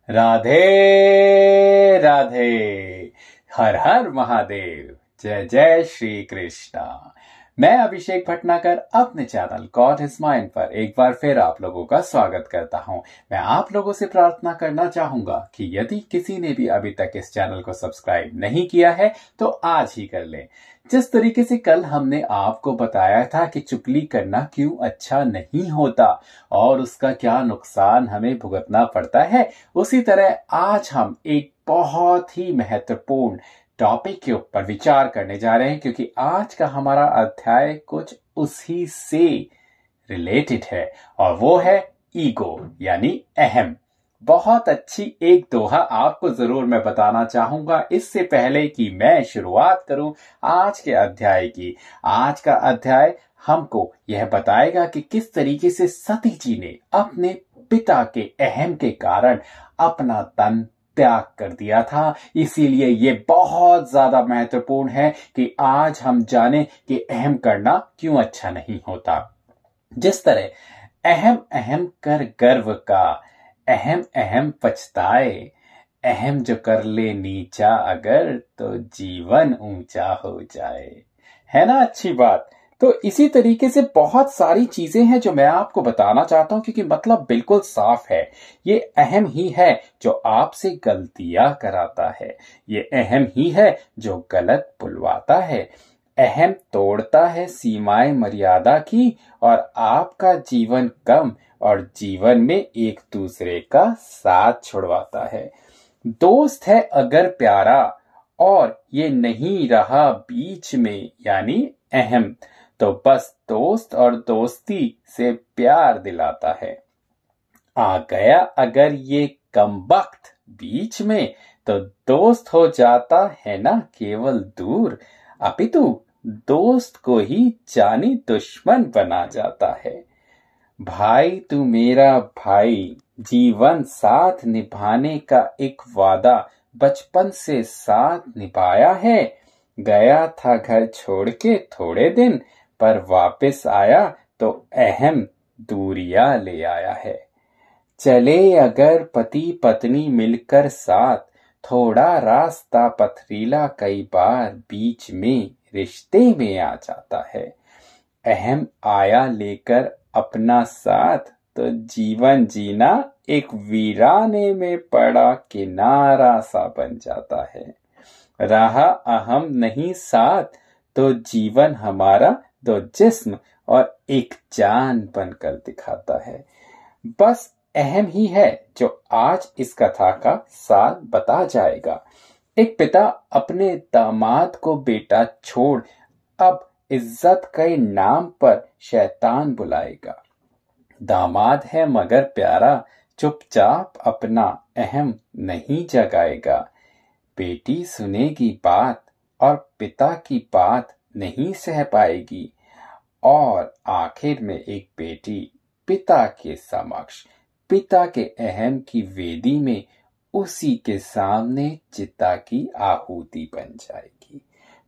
राधे राधे। हर हर महादेव। जय जय श्री कृष्णा। मैं अभिषेक भटनागर अपने चैनल गॉड इज माइंड पर एक बार फिर आप लोगों का स्वागत करता हूं। मैं आप लोगों से प्रार्थना करना चाहूंगा कि यदि किसी ने भी अभी तक इस चैनल को सब्सक्राइब नहीं किया है तो आज ही कर लें। जिस तरीके से कल हमने आपको बताया था कि चुगली करना क्यों अच्छा नहीं होता और उसका क्या नुकसान हमें भुगतना पड़ता है, उसी तरह आज हम एक बहुत ही महत्वपूर्ण टॉपिक के ऊपर विचार करने जा रहे हैं, क्योंकि आज का हमारा अध्याय कुछ उसी से रिलेटेड है और वो है ईगो यानी अहम। बहुत अच्छी एक दोहा आपको जरूर मैं बताना चाहूंगा इससे पहले कि मैं शुरुआत करूं आज के अध्याय की। आज का अध्याय हमको यह बताएगा कि किस तरीके से सती जी ने अपने पिता के अहम के कारण अपना तन त्याग कर दिया था। इसीलिए ये बहुत ज्यादा महत्वपूर्ण है कि आज हम जानें कि अहम करना क्यों अच्छा नहीं होता। जिस तरह अहम अहम कर गर्व का, अहम अहम पछताए, अहम जो कर ले नीचा अगर तो जीवन ऊंचा हो जाए। है ना अच्छी बात। तो इसी तरीके से बहुत सारी चीजें हैं जो मैं आपको बताना चाहता हूं, क्योंकि मतलब बिल्कुल साफ है। ये अहम ही है जो आपसे गलतियां कराता है, ये अहम ही है जो गलत बुलवाता है। अहम तोड़ता है सीमाएं मर्यादा की और आपका जीवन कम और जीवन में एक दूसरे का साथ छुड़वाता है। दोस्त है अगर प्यारा और ये नहीं रहा बीच में यानी अहम, तो बस दोस्त और दोस्ती से प्यार दिलाता है। आ गया अगर ये कमबख्त बीच में तो दोस्त हो जाता है ना केवल दूर, अपितु दोस्त को ही जानी दुश्मन बना जाता है। भाई तू मेरा भाई, जीवन साथ निभाने का एक वादा बचपन से साथ निभाया है। गया था घर छोड़ के थोड़े दिन, पर वापस आया तो अहम दूरियां ले आया है। चले अगर पति पत्नी मिलकर साथ, थोड़ा रास्ता पथरीला कई बार बीच में रिश्ते में आ जाता है। अहम आया लेकर अपना साथ तो जीवन जीना एक वीराने में पड़ा किनारा सा बन जाता है। रहा अहम नहीं साथ तो जीवन हमारा दो जिस्म और एक जान बनकर दिखाता है। बस अहम ही है जो आज इस कथा का सार बता जाएगा। एक पिता अपने दामाद को बेटा छोड़ अब इज्जत के नाम पर शैतान बुलाएगा। दामाद है मगर प्यारा, चुपचाप अपना अहम नहीं जगाएगा। बेटी सुनेगी बात और पिता की बात नहीं सह पाएगी और आखिर में एक बेटी पिता के समक्ष, पिता के अहम की वेदी में उसी के सामने चिता की आहुति बन जाएगी।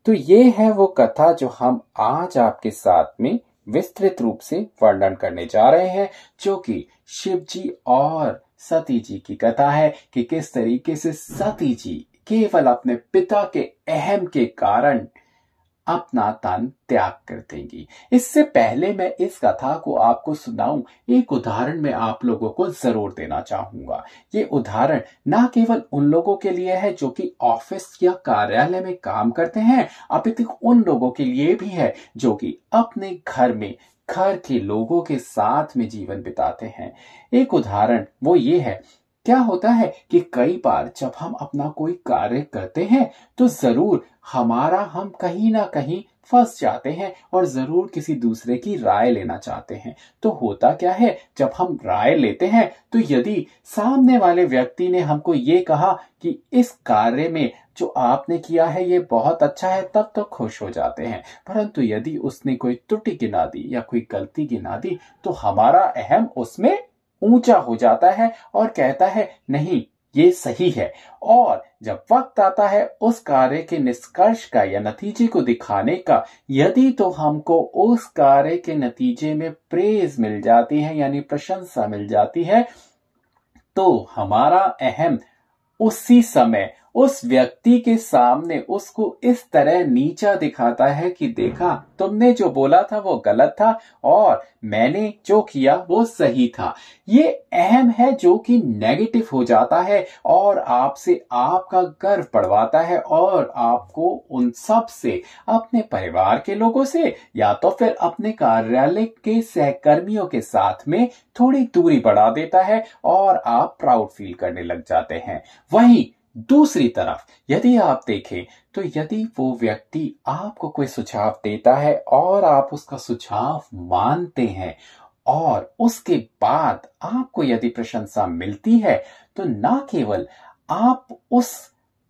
तो ये है वो कथा जो हम आज आपके साथ में विस्तृत रूप से वर्णन करने जा रहे हैं, जो कि शिव जी और सती जी की कथा है कि किस तरीके से सती जी केवल अपने पिता के अहम के कारण अपना तन त्याग कर देंगी। इससे पहले मैं इस कथा को आपको सुनाऊं, एक उदाहरण मैं आप लोगों को जरूर देना चाहूंगा। ये उदाहरण ना केवल उन लोगों के लिए है जो कि ऑफिस या कार्यालय में काम करते हैं, अपितु उन लोगों के लिए भी है जो कि अपने घर में घर के लोगों के साथ में जीवन बिताते हैं। एक उदाहरण वो ये है, क्या होता है कि कई बार जब हम अपना कोई कार्य करते हैं तो जरूर हम कहीं ना कहीं फंस जाते हैं और जरूर किसी दूसरे की राय लेना चाहते हैं। तो होता क्या है, जब हम राय लेते हैं तो यदि सामने वाले व्यक्ति ने हमको ये कहा कि इस कार्य में जो आपने किया है ये बहुत अच्छा है, तब तो खुश हो जाते हैं। परंतु यदि उसने कोई त्रुटि गिना दी या कोई गलती गिना दी तो हमारा अहम उसमें ऊंचा हो जाता है और कहता है नहीं ये सही है। और जब वक्त आता है उस कार्य के निष्कर्ष का या नतीजे को दिखाने का, यदि तो हमको उस कार्य के नतीजे में प्रेज मिल जाती है यानी प्रशंसा मिल जाती है, तो हमारा अहम उसी समय उस व्यक्ति के सामने उसको इस तरह नीचा दिखाता है कि देखा, तुमने जो बोला था वो गलत था और मैंने जो किया वो सही था। ये अहम है जो कि नेगेटिव हो जाता है और आपसे आपका गर्व बढ़वाता है और आपको उन सब से, अपने परिवार के लोगों से या तो फिर अपने कार्यालय के सहकर्मियों के साथ में थोड़ी दूरी बढ़ा देता है और आप प्राउड फील करने लग जाते हैं। वहीं दूसरी तरफ यदि आप देखें तो यदि वो व्यक्ति आपको कोई सुझाव देता है और आप उसका सुझाव मानते हैं और उसके बाद आपको यदि प्रशंसा मिलती है, तो ना केवल आप उस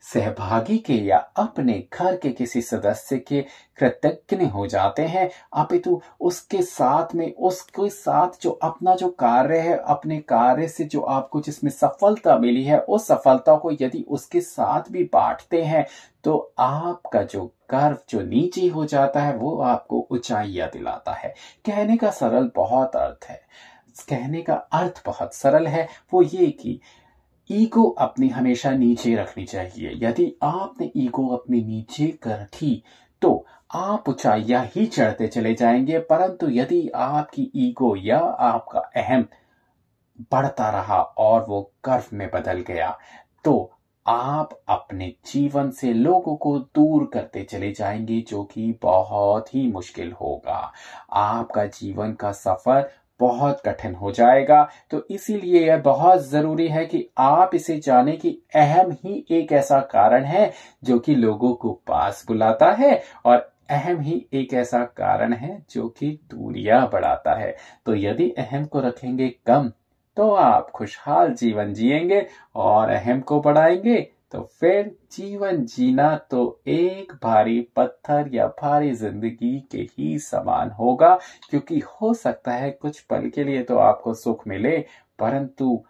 सहभागी के या अपने घर के किसी सदस्य के कृतज्ञ हो जाते हैं, अपितु उसके साथ में उसके साथ जो अपना जो कार्य है, अपने कार्य से जो आपको जिसमें सफलता मिली है, उस सफलता को यदि उसके साथ भी बांटते हैं, तो आपका जो गर्व जो नीचे हो जाता है वो आपको ऊंचाइयां दिलाता है। कहने का सरल बहुत अर्थ है, कहने का अर्थ बहुत सरल है, वो ये कि ईगो अपनी हमेशा नीचे रखनी चाहिए। यदि आपने ईगो अपनी नीचे कर रखी तो आप ऊंचाइयां ही चढ़ते चले जाएंगे, परंतु यदि आपकी ईगो या आपका अहम बढ़ता रहा और वो गर्व में बदल गया, तो आप अपने जीवन से लोगों को दूर करते चले जाएंगे, जो कि बहुत ही मुश्किल होगा। आपका जीवन का सफर बहुत कठिन हो जाएगा। तो इसीलिए यह बहुत जरूरी है कि आप इसे जाने कि अहम ही एक ऐसा कारण है जो कि लोगों को पास बुलाता है और अहम ही एक ऐसा कारण है जो कि दूरियां बढ़ाता है। तो यदि अहम को रखेंगे कम तो आप खुशहाल जीवन जिएंगे और अहम को बढ़ाएंगे तो फिर जीवन जीना तो एक भारी पत्थर या भारी जिंदगी के ही समान होगा, क्योंकि हो सकता है कुछ पल के लिए तो आपको सुख मिले, परंतु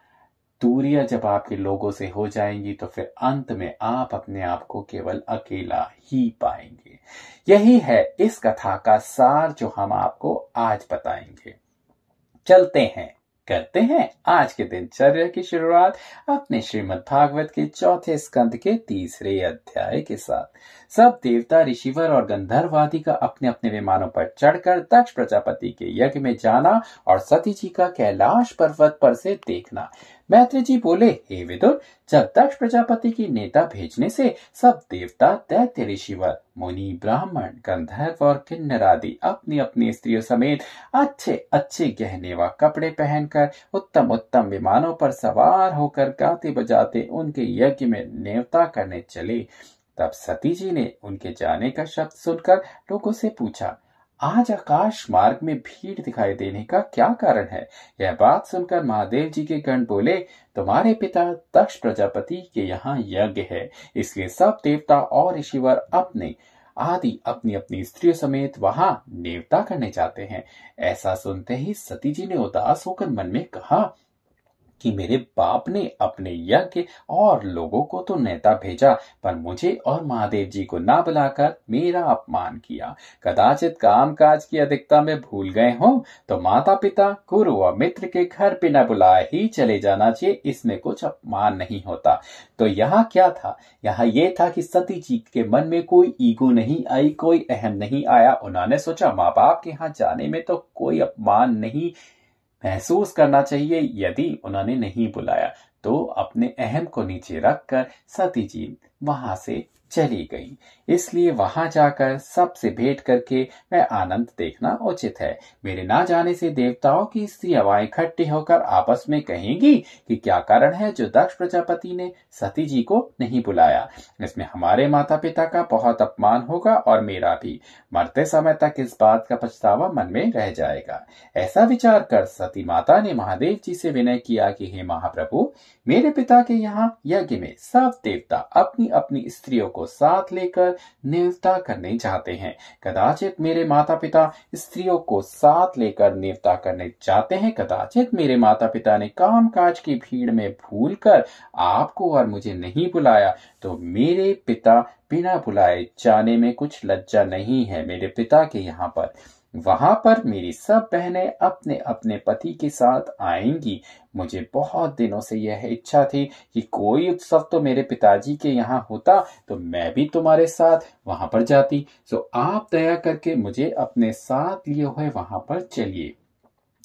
दूरियां जब आपके लोगों से हो जाएंगी तो फिर अंत में आप अपने आप को केवल अकेला ही पाएंगे। यही है इस कथा का सार जो हम आपको आज बताएंगे। चलते हैं, करते हैं आज के दिनचर्या की शुरुआत अपने श्रीमद् भागवत के चौथे स्कंद के 3रे अध्याय के साथ। सब देवता, ऋषिवर और गंधर्व आदि का अपने अपने विमानों पर चढ़कर दक्ष प्रजापति के यज्ञ में जाना और सती जी का कैलाश पर्वत पर से देखना। मैत्री जी बोले, हे विदुर, जब दक्ष प्रजापति की नेता भेजने से सब देवता, दैत्य, ऋषिवर, मुनि, ब्राह्मण, गंधर्व और किन्नर आदि अपनी अपनी स्त्रियों समेत अच्छे अच्छे गहने व कपड़े पहनकर उत्तम उत्तम विमानों पर सवार होकर गाते बजाते उनके यज्ञ में नेवता करने चले, तब सती जी ने उनके जाने का शब्द सुनकर लोगों से पूछा, आज आकाश मार्ग में भीड़ दिखाई देने का क्या कारण है? यह बात सुनकर महादेव जी के गण बोले, तुम्हारे पिता दक्ष प्रजापति के यहाँ यज्ञ है, इसलिए सब देवता और ऋषिवर अपने आदि अपनी अपनी स्त्रियों समेत वहां नेवता करने जाते हैं। ऐसा सुनते ही सती जी ने उदास होकर मन में कहा कि मेरे बाप ने अपने यज्ञ और लोगों को तो नेता भेजा, पर मुझे और महादेव जी को ना बुलाकर मेरा अपमान किया। कदाचित काम काज की अधिकता में भूल गए हों, तो माता पिता, गुरु और मित्र के घर बिना बुलाए ही चले जाना चाहिए, इसमें कुछ अपमान नहीं होता। तो यहाँ क्या था? यहाँ ये था कि सती जी के मन में कोई ईगो नहीं आई, कोई अहम नहीं आया। उन्होंने सोचा माँ बाप के यहाँ जाने में तो कोई अपमान नहीं महसूस करना चाहिए। यदि उन्होंने नहीं बुलाया तो अपने अहम को नीचे रखकर सती जी वहां से चली गई। इसलिए वहां जाकर सबसे भेंट करके वह आनंद देखना उचित है। मेरे ना जाने से देवताओं की स्त्रियां इकट्ठी होकर आपस में कहेंगी कि क्या कारण है जो दक्ष प्रजापति ने सती जी को नहीं बुलाया। इसमें हमारे माता पिता का बहुत अपमान होगा और मेरा भी। मरते समय तक इस बात का पछतावा मन में रह जाएगा। ऐसा विचार कर सती माता ने महादेव जी से विनय किया कि हे महाप्रभु, मेरे पिता के यहाँ यज्ञ में सब देवता अपनी अपनी स्त्रियों को साथ लेकर नेवता करने जाते हैं। कदाचित मेरे माता पिता स्त्रियों को साथ लेकर नेवता करने जाते हैं, कदाचित मेरे माता पिता ने काम काज की भीड़ में भूलकर आपको और मुझे नहीं बुलाया, तो मेरे पिता बिना बुलाए जाने में कुछ लज्जा नहीं है। मेरे पिता के यहाँ पर वहां पर मेरी सब बहनें अपने अपने पति के साथ आएंगी। मुझे बहुत दिनों से यह इच्छा थी कि कोई उत्सव तो मेरे पिताजी के यहाँ होता तो मैं भी तुम्हारे साथ वहां पर जाती। सो आप दया करके मुझे अपने साथ लिए हुए वहां पर चलिए।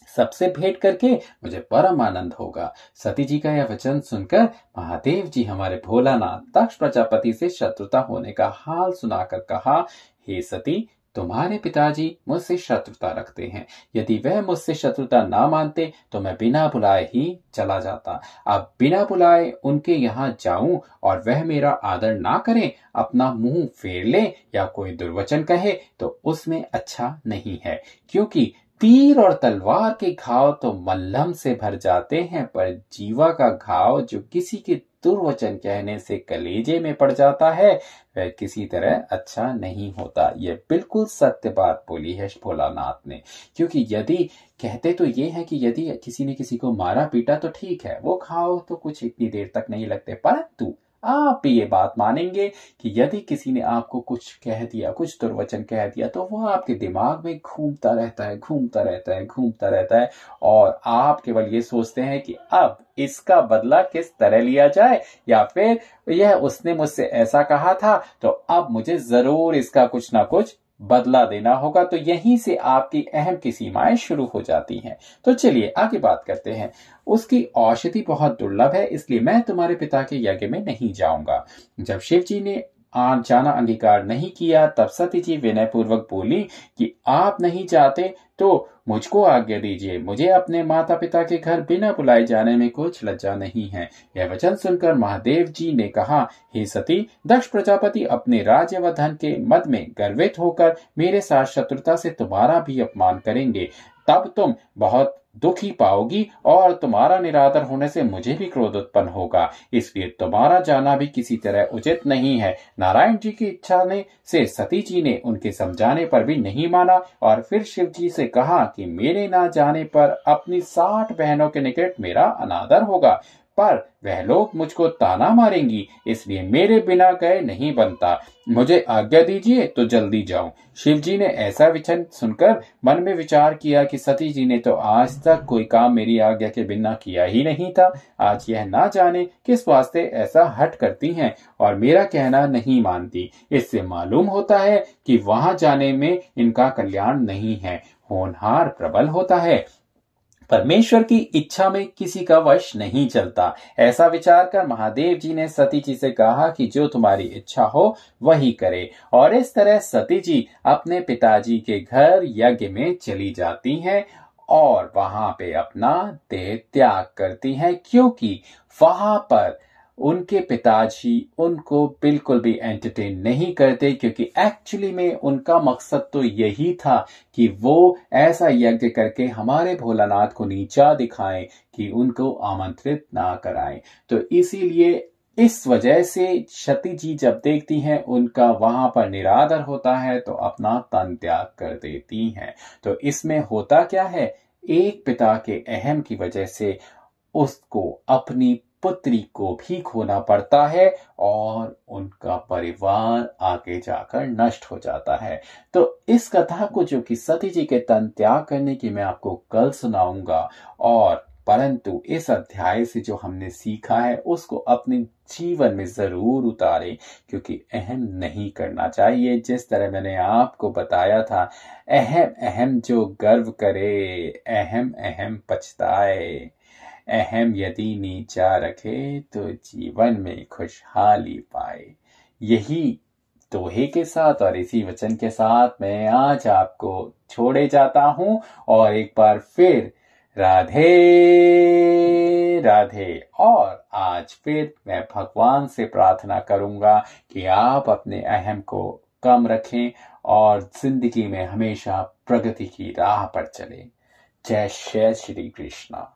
सबसे भेंट करके मुझे परम आनंद होगा। सती जी का यह वचन सुनकर महादेव जी हमारे भोलानाथ दक्ष प्रजापति से शत्रुता होने का हाल सुनाकर कहा, हे सती, तुम्हारे पिताजी मुझसे शत्रुता रखते हैं। यदि वह मुझसे शत्रुता ना मानते तो मैं बिना बुलाए ही चला जाता। अब बिना बुलाए उनके यहाँ जाऊं और वह मेरा आदर ना करें, अपना मुंह फेर ले या कोई दुर्वचन कहे तो उसमें अच्छा नहीं है। क्योंकि तीर और तलवार के घाव तो मल्लम से भर जाते हैं, पर जीवा का घाव जो किसी के दुर्वचन कहने से कलेजे में पड़ जाता है वह किसी तरह अच्छा नहीं होता। यह बिल्कुल सत्य बात बोली है भोलानाथ ने। क्योंकि यदि कहते तो ये है कि यदि किसी ने किसी को मारा पीटा तो ठीक है, वो घाव तो कुछ इतनी देर तक नहीं लगते, परंतु आप भी ये बात मानेंगे कि यदि किसी ने आपको कुछ कह दिया, कुछ दुर्वचन कह दिया, तो वो आपके दिमाग में घूमता रहता है, घूमता रहता है, घूमता रहता है और आप केवल ये सोचते हैं कि अब इसका बदला किस तरह लिया जाए, या फिर यह उसने मुझसे ऐसा कहा था तो अब मुझे जरूर इसका कुछ ना कुछ बदला देना होगा। तो यहीं से आपकी अहम की सीमाएं शुरू हो जाती हैं। तो चलिए आगे बात करते हैं। उसकी औषधि बहुत दुर्लभ है, इसलिए मैं तुम्हारे पिता के यज्ञ में नहीं जाऊंगा। जब शिव जी ने जाना अंगीकार नहीं किया तब सती जी विनय पूर्वक बोली कि आप नहीं जाते तो मुझको आज्ञा दीजिए। मुझे अपने माता पिता के घर बिना बुलाए जाने में कुछ लज्जा नहीं है। यह वचन सुनकर महादेव जी ने कहा, हे सती, दक्ष प्रजापति अपने राज्य व धन के मद में गर्वित होकर मेरे साथ शत्रुता से तुम्हारा भी अपमान करेंगे। तब तुम बहुत दुखी पाओगी और तुम्हारा निरादर होने से मुझे भी क्रोध उत्पन्न होगा। इसलिए तुम्हारा जाना भी किसी तरह उचित नहीं है। नारायण जी की इच्छा ने से सती जी ने उनके समझाने पर भी नहीं माना और फिर शिव जी से कहा कि मेरे ना जाने पर अपनी 60 बहनों के निकट मेरा अनादर होगा, पर वह लोग मुझको ताना मारेंगी, इसलिए मेरे बिना गए नहीं बनता। मुझे आज्ञा दीजिए तो जल्दी जाऊं। शिव जी ने ऐसा वचन सुनकर मन में विचार किया कि सती जी ने तो आज तक कोई काम मेरी आज्ञा के बिना किया ही नहीं था। आज यह ना जाने किस वास्ते ऐसा हट करती हैं और मेरा कहना नहीं मानती। इससे मालूम होता है कि वहां जाने में इनका कल्याण नहीं है। होनहार प्रबल होता है, परमेश्वर की इच्छा में किसी का वश नहीं चलता। ऐसा विचार कर महादेव जी ने सती जी से कहा कि जो तुम्हारी इच्छा हो वही करे। और इस तरह सती जी अपने पिताजी के घर यज्ञ में चली जाती हैं और वहां पे अपना देह त्याग करती हैं, क्योंकि वहां पर उनके पिताजी उनको बिल्कुल भी एंटरटेन नहीं करते। क्योंकि एक्चुअली में उनका मकसद तो यही था कि वो ऐसा यज्ञ करके हमारे भोलानाथ को नीचा दिखाएं कि उनको आमंत्रित ना कराएं। तो इसीलिए इस वजह से सती जी जब देखती हैं उनका वहां पर निरादर होता है तो अपना तन त्याग कर देती हैं। तो इसमें होता क्या है, एक पिता के अहम की वजह से उसको अपनी पुत्री को भी खोना पड़ता है और उनका परिवार आगे जाकर नष्ट हो जाता है। तो इस कथा को जो कि सती जी के तन त्याग करने की मैं आपको कल सुनाऊंगा, और परंतु इस अध्याय से जो हमने सीखा है उसको अपने जीवन में जरूर उतारें, क्योंकि अहम नहीं करना चाहिए। जिस तरह मैंने आपको बताया था, अहम अहम जो गर्व करे, अहम अहम पछताए। अहम यदि नीचा रखे तो जीवन में खुशहाली पाए। यही दोहे के साथ और इसी वचन के साथ मैं आज आपको छोड़े जाता हूं और एक बार फिर राधे राधे। और आज फिर मैं भगवान से प्रार्थना करूंगा कि आप अपने अहम को कम रखें और जिंदगी में हमेशा प्रगति की राह पर चलें। जय श्री कृष्णा।